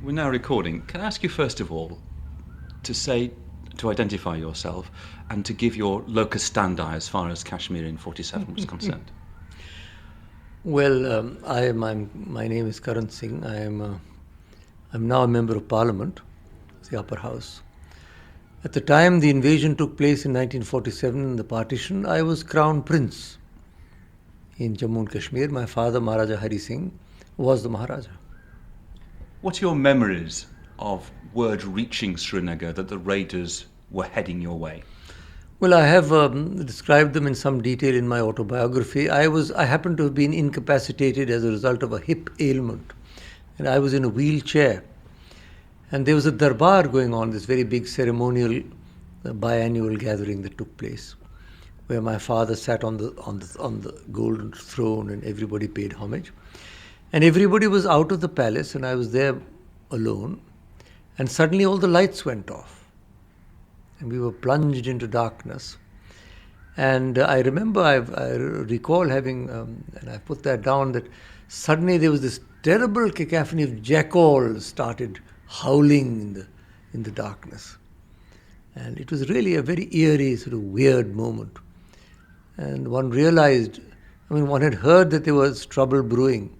We're now recording. Can I ask you first of all to identify yourself and to give your locus standi as far as Kashmir in 47 was concerned? Well, my name is Karan Singh. I'm now a member of Parliament, the upper house. At the time the invasion took place in 1947 in the Partition, I was Crown Prince in Jammu and Kashmir. My father, Maharaja Hari Singh, was the Maharaja. What are your memories of word reaching Srinagar that the raiders were heading your way? Well, I have described them in some detail in my autobiography. I happened to have been incapacitated as a result of a hip ailment, and I was in a wheelchair. And there was a darbar going on, this very big ceremonial biannual gathering that took place, where my father sat on the golden throne, and everybody paid homage. And everybody was out of the palace, and I was there alone. And suddenly all the lights went off. And we were plunged into darkness. And I remember, I recall having, and I put that down, that suddenly there was this terrible cacophony of jackals started howling in the darkness. And it was really a very eerie, sort of weird moment. And one realized, one had heard that there was trouble brewing,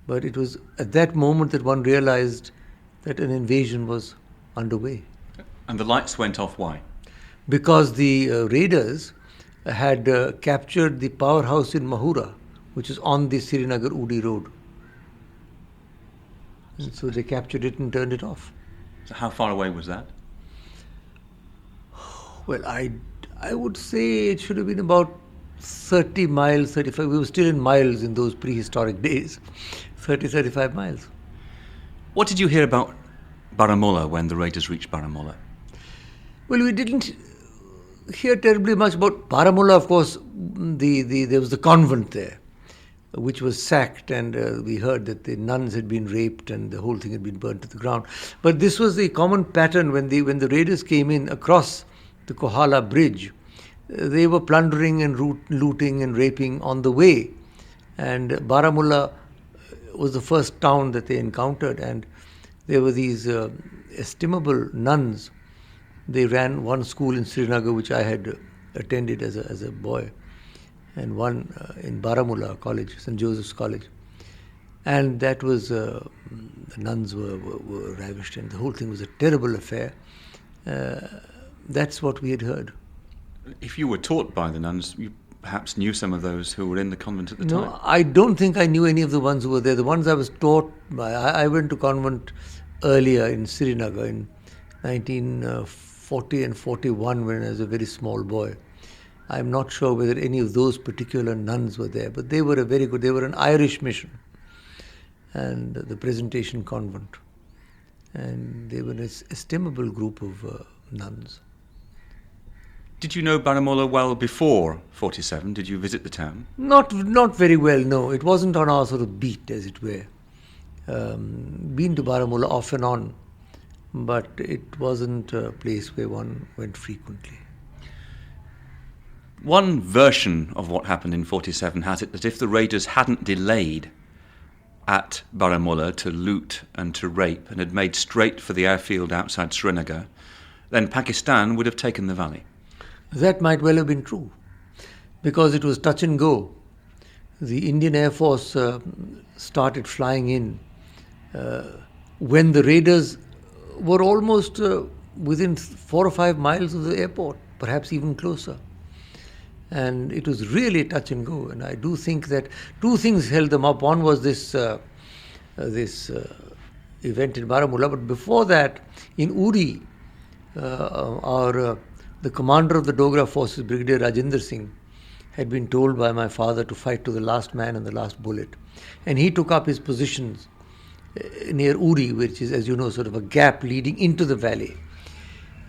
but it was at that moment that one realized that an invasion was underway. And the lights went off, why? Because the raiders had captured the powerhouse in Mahura, which is on the Srinagar-Udi road. And so they captured it and turned it off. So how far away was that? Well, I would say it should have been about 30 miles, 35. We were still in miles in those prehistoric days. 30, 35 miles. What did you hear about Baramulla when the raiders reached Baramulla? Well, we didn't hear terribly much about Baramulla. Of course, there was the convent there, which was sacked, and we heard that the nuns had been raped and the whole thing had been burnt to the ground. But this was the common pattern when the raiders came in across the Kohala bridge. They were plundering and looting and raping on the way. And Baramulla was the first town that they encountered, and there were these estimable nuns. They ran one school in Srinagar, which I had attended as a boy, and one in Baramulla College, St. Joseph's College. And that was, the nuns were ravished, and the whole thing was a terrible affair. That's what we had heard. If you were taught by the nuns, you perhaps knew some of those who were in the convent at the time? No, I don't think I knew any of the ones who were there. The ones I was taught by, I went to convent earlier in Srinagar in 1940 and 41 when I was a very small boy. I'm not sure whether any of those particular nuns were there, but they were they were an Irish mission, and the Presentation Convent. And they were an estimable group of nuns. Did you know Baramulla well before 47? Did you visit the town? Not very well, no. It wasn't on our sort of beat, as it were. Been to Baramulla off and on, but it wasn't a place where one went frequently. One version of what happened in 47 has it that if the raiders hadn't delayed at Baramulla to loot and to rape and had made straight for the airfield outside Srinagar, then Pakistan would have taken the valley. That might well have been true, because it was touch and go. The Indian Air Force started flying in when the raiders were almost within 4 or 5 miles of the airport, perhaps even closer. And it was really touch and go. And I do think that two things held them up. One was this event in Baramulla, but before that, in Uri, the commander of the Dogra forces, Brigadier Rajendra Singh, had been told by my father to fight to the last man and the last bullet. And he took up his positions near Uri, which is, as you know, sort of a gap leading into the valley.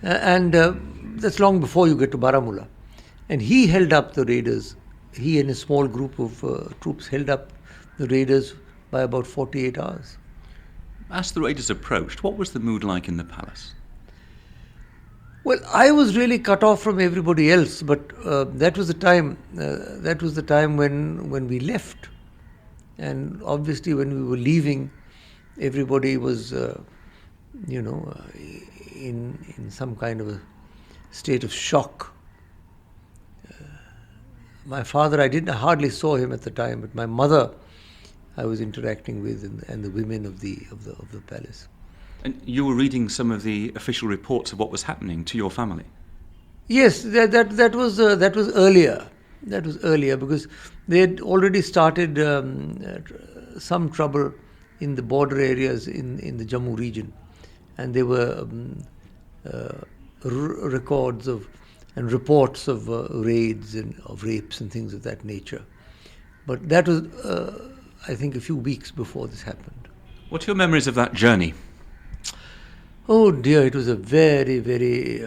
And that's long before you get to Baramulla. And he held up the raiders. He and a small group of troops held up the raiders by about 48 hours. As the raiders approached, what was the mood like in the palace? Well, I was really cut off from everybody else, but that was the time. That was the time when we left, and obviously when we were leaving, everybody was in some kind of a state of shock. My father, I hardly saw him at the time, but my mother, I was interacting with, and the women of the palace. And you were reading some of the official reports of what was happening to your family? Yes, that was earlier. That was earlier because they had already started some trouble in the border areas in the Jammu region, and there were records of and reports of raids and of rapes and things of that nature. But that was, I think, a few weeks before this happened. What are your memories of that journey? Oh dear, it was a very, very,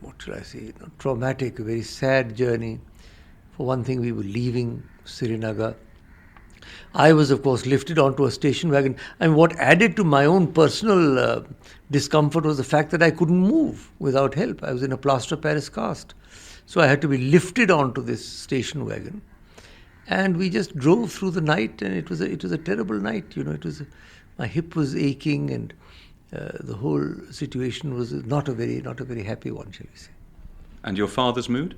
what should I say, traumatic, a very sad journey. For one thing, we were leaving Srinagar. I was, of course, lifted onto a station wagon. And what added to my own personal discomfort was the fact that I couldn't move without help. I was in a plaster Paris cast. So I had to be lifted onto this station wagon. And we just drove through the night, and it was a terrible night. My hip was aching, and the whole situation was not a very happy one, shall we say. And your father's mood?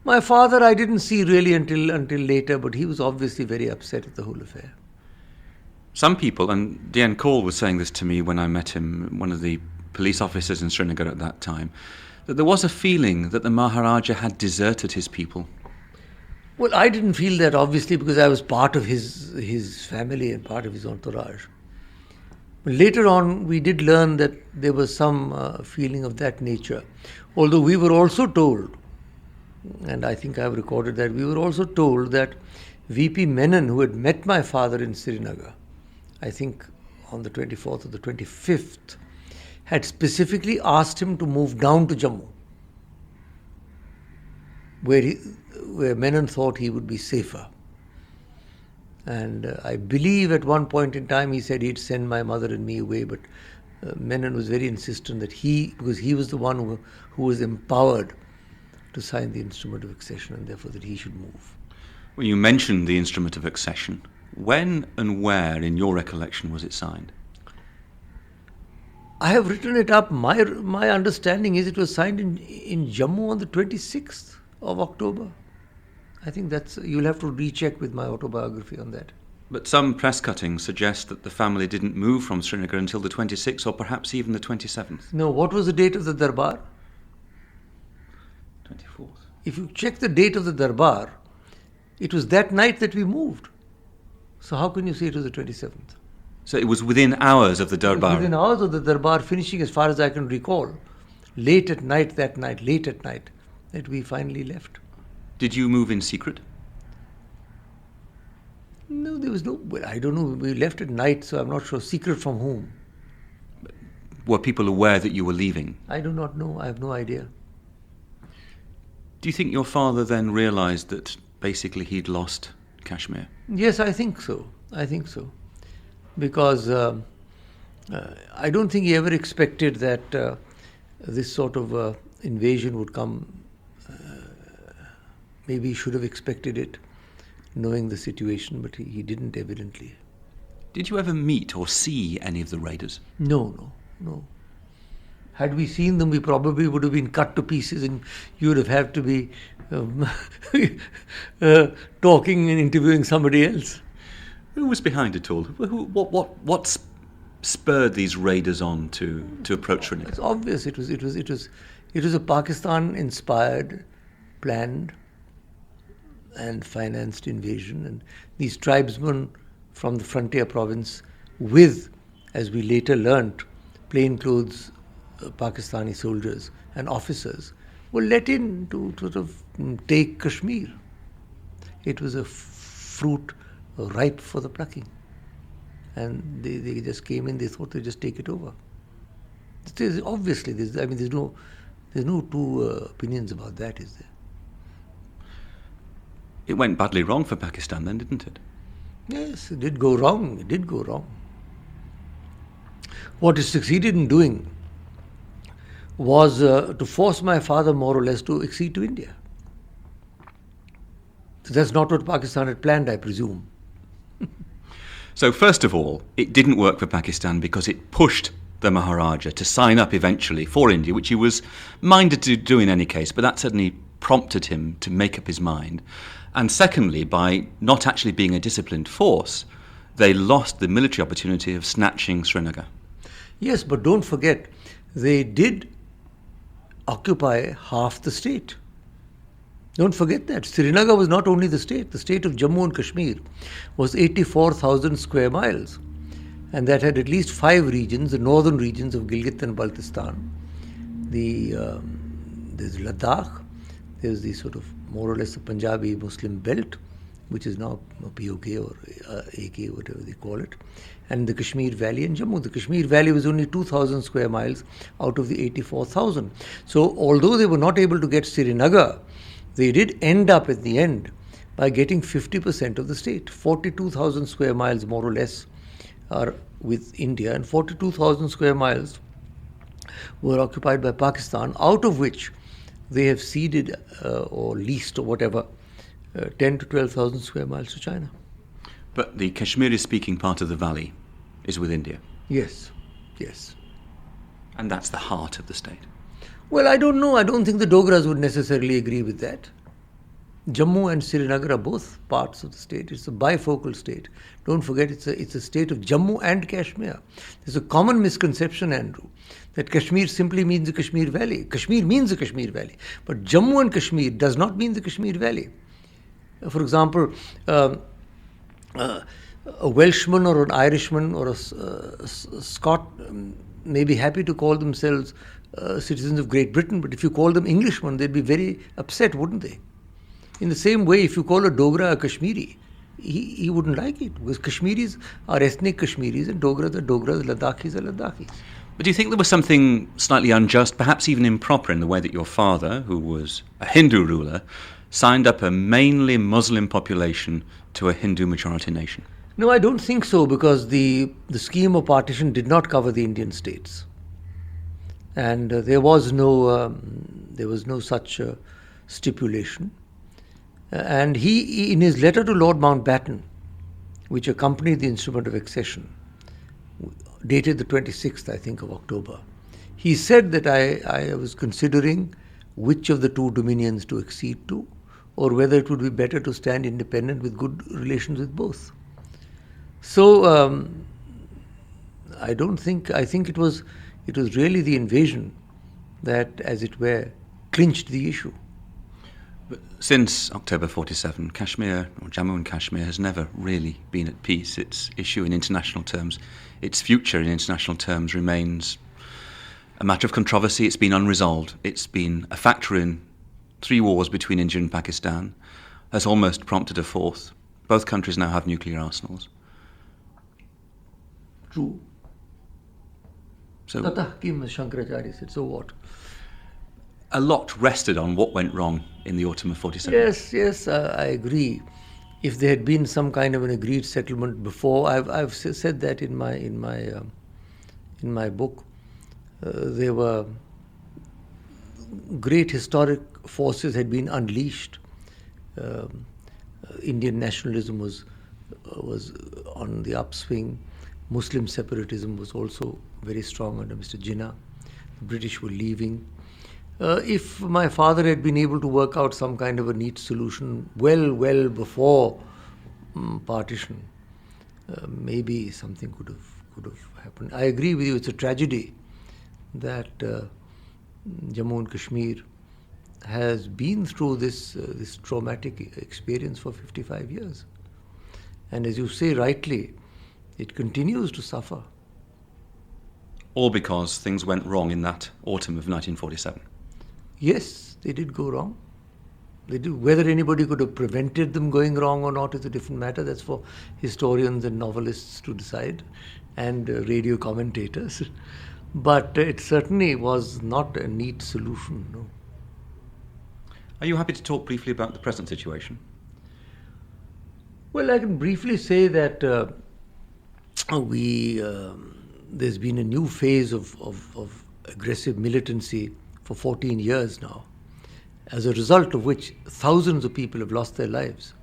My father I didn't see really until later, but he was obviously very upset at the whole affair. Some people, and Dian Kaul was saying this to me when I met him, one of the police officers in Srinagar at that time, that there was a feeling that the Maharaja had deserted his people. Well, I didn't feel that, obviously, because I was part of his family and part of his entourage. But later on, we did learn that there was some feeling of that nature. Although we were also told, and I think I've recorded that, we were also told that VP Menon, who had met my father in Srinagar, I think on the 24th or the 25th, had specifically asked him to move down to Jammu, where Menon thought he would be safer. And I believe at one point in time he said he'd send my mother and me away, but Menon was very insistent that because he was the one who was empowered to sign the instrument of accession, and therefore that he should move. Well, you mentioned the instrument of accession. When and where, in your recollection, was it signed? I have written it up. My understanding is it was signed in Jammu on the 26th of October. I think you'll have to recheck with my autobiography on that. But some press cuttings suggest that the family didn't move from Srinagar until the 26th or perhaps even the 27th. No, what was the date of the Darbar? 24th. If you check the date of the Darbar, it was that night that we moved. So how can you say it was the 27th? So it was within hours of the Darbar? Within hours of the Darbar finishing, as far as I can recall. Late at night, that we finally left. Did you move in secret? No, there was no... Well, I don't know. We left at night, so I'm not sure. Secret from whom? Were people aware that you were leaving? I do not know. I have no idea. Do you think your father then realised that basically he'd lost Kashmir? Yes, I think so. Because I don't think he ever expected that this sort of invasion would come. Maybe he should have expected it, knowing the situation, but he didn't, evidently. Did you ever meet or see any of the raiders? No. Had we seen them, we probably would have been cut to pieces, and you would have had to be talking and interviewing somebody else. Who was behind it all? What spurred these raiders on to approach Srinagar? It's obvious. It was a Pakistan-inspired, planned, and financed invasion, and these tribesmen from the frontier province, with, as we later learnt, plainclothes Pakistani soldiers and officers, were let in to sort of take Kashmir. It was a fruit ripe for the plucking, and they just came in. They thought they'd just take it over. There's no two opinions about that, is there? It went badly wrong for Pakistan then, didn't it? Yes, it did go wrong. What it succeeded in doing was to force my father more or less to accede to India. So that's not what Pakistan had planned, I presume. So first of all, it didn't work for Pakistan because it pushed the Maharaja to sign up eventually for India, which he was minded to do in any case, but that certainly prompted him to make up his mind. And secondly, by not actually being a disciplined force, they lost the military opportunity of snatching Srinagar. Yes, but don't forget, they did occupy half the state. Don't forget that. Srinagar was not only the state of Jammu and Kashmir was 84,000 square miles. And that had at least 5 regions, the northern regions of Gilgit and Baltistan. There's Ladakh, there's the sort of more or less the Punjabi Muslim belt, which is now POK or AK, whatever they call it, and the Kashmir Valley and Jammu. The Kashmir Valley was only 2,000 square miles out of the 84,000. So although they were not able to get Srinagar, they did end up at the end by getting 50% of the state. 42,000 square miles more or less are with India, and 42,000 square miles were occupied by Pakistan, out of which they have ceded or leased or whatever 10 to 12,000 square miles to China. But the Kashmiri-speaking part of the valley is with India. Yes, yes. And that's the heart of the state. Well, I don't know. I don't think the Dogras would necessarily agree with that. Jammu and Srinagar are both parts of the state. It's a bifocal state. Don't forget, it's a state of Jammu and Kashmir. There's a common misconception, Andrew, that Kashmir simply means the Kashmir Valley. Kashmir means the Kashmir Valley. But Jammu and Kashmir does not mean the Kashmir Valley. For example, a Welshman or an Irishman or a Scot may be happy to call themselves citizens of Great Britain, but if you call them Englishmen, they'd be very upset, wouldn't they? In the same way, if you call a Dogra a Kashmiri, he wouldn't like it, because Kashmiris are ethnic Kashmiris and Dogras are Dogras, Ladakhis are Ladakhis. But do you think there was something slightly unjust, perhaps even improper, in the way that your father, who was a Hindu ruler, signed up a mainly Muslim population to a Hindu majority nation? No, I don't think so, because the scheme of partition did not cover the Indian states, and there was no such stipulation. And he, in his letter to Lord Mountbatten, which accompanied the instrument of accession, dated the 26th, I think, of October, he said that I was considering which of the two dominions to accede to, or whether it would be better to stand independent with good relations with both. So I think it was really the invasion that, as it were, clinched the issue. But since October 47, Kashmir, or Jammu and Kashmir, has never really been at peace. Its issue in international terms, its future in international terms remains a matter of controversy. It's been unresolved. It's been a factor in 3 wars between India and Pakistan, has almost prompted a 4th. Both countries now have nuclear arsenals. True. So Shankaracharya said, so what? A lot rested on what went wrong in the autumn of 47. Yes, I agree. If there had been some kind of an agreed settlement before, I've said that in my book. There were great historic forces had been unleashed. Indian nationalism was on the upswing. Muslim separatism was also very strong under Mr. Jinnah. The British were leaving. If my father had been able to work out some kind of a neat solution well before partition, maybe something could have happened. I agree with you. It's a tragedy that Jammu and Kashmir has been through this traumatic experience for 55 years, and as you say rightly, it continues to suffer. All because things went wrong in that autumn of 1947. Yes, they did go wrong. They did. Whether anybody could have prevented them going wrong or not is a different matter. That's for historians and novelists to decide, and radio commentators. But it certainly was not a neat solution, no. Are you happy to talk briefly about the present situation? Well, I can briefly say that there's been a new phase of aggressive militancy for 14 years now, as a result of which thousands of people have lost their lives.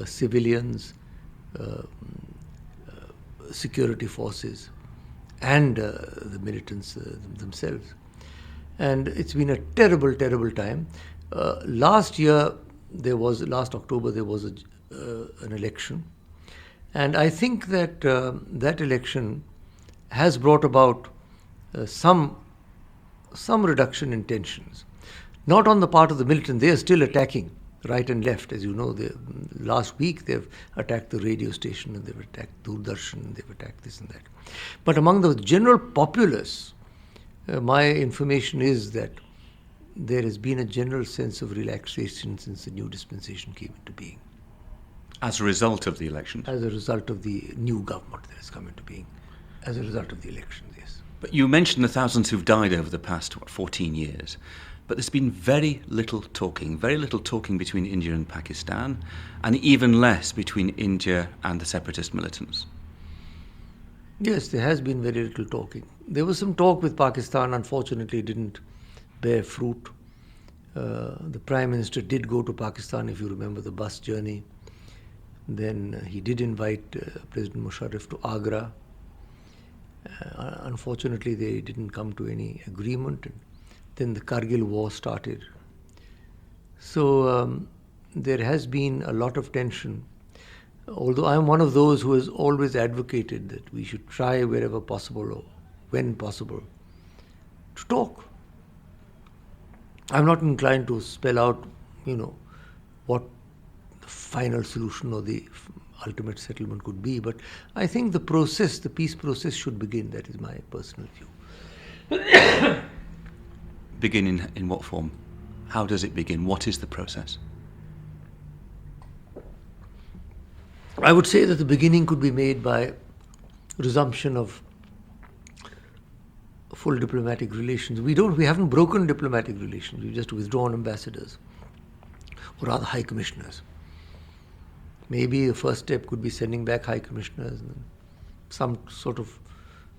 Civilians, security forces, and the militants themselves. And it's been a terrible, terrible time. Last October, there was an election. And I think that that election has brought about some reduction in tensions. Not on the part of the militant, they are still attacking right and left. As you know, last week they've attacked the radio station, and they've attacked Doordarshan, and they've attacked this and that. But among the general populace, my information is that there has been a general sense of relaxation since the new dispensation came into being. As a result of the elections? As a result of the new government that has come into being. As a result of the elections, yes. But you mentioned the thousands who've died over the past, 14 years. But there's been very little talking between India and Pakistan, and even less between India and the separatist militants. Yes, there has been very little talking. There was some talk with Pakistan, unfortunately it didn't bear fruit. The Prime Minister did go to Pakistan, if you remember the bus journey. Then he did invite President Musharraf to Agra. Unfortunately, they didn't come to any agreement. And then the Kargil war started. So there has been a lot of tension. Although I'm one of those who has always advocated that we should try wherever possible or when possible to talk. I'm not inclined to spell out, what the final solution or the ultimate settlement could be, but I think the peace process should begin. That is my personal view. Begin in what form? How does it begin? What is the process? I would say that the beginning could be made by resumption of full diplomatic relations. We haven't broken diplomatic relations. We've just withdrawn ambassadors, or rather high commissioners. Maybe the first step could be sending back high commissioners and some sort of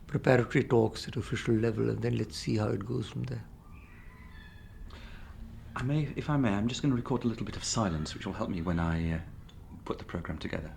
preparatory talks at official level, and then let's see how it goes from there. If I may, I'm just going to record a little bit of silence, which will help me when I put the programme together.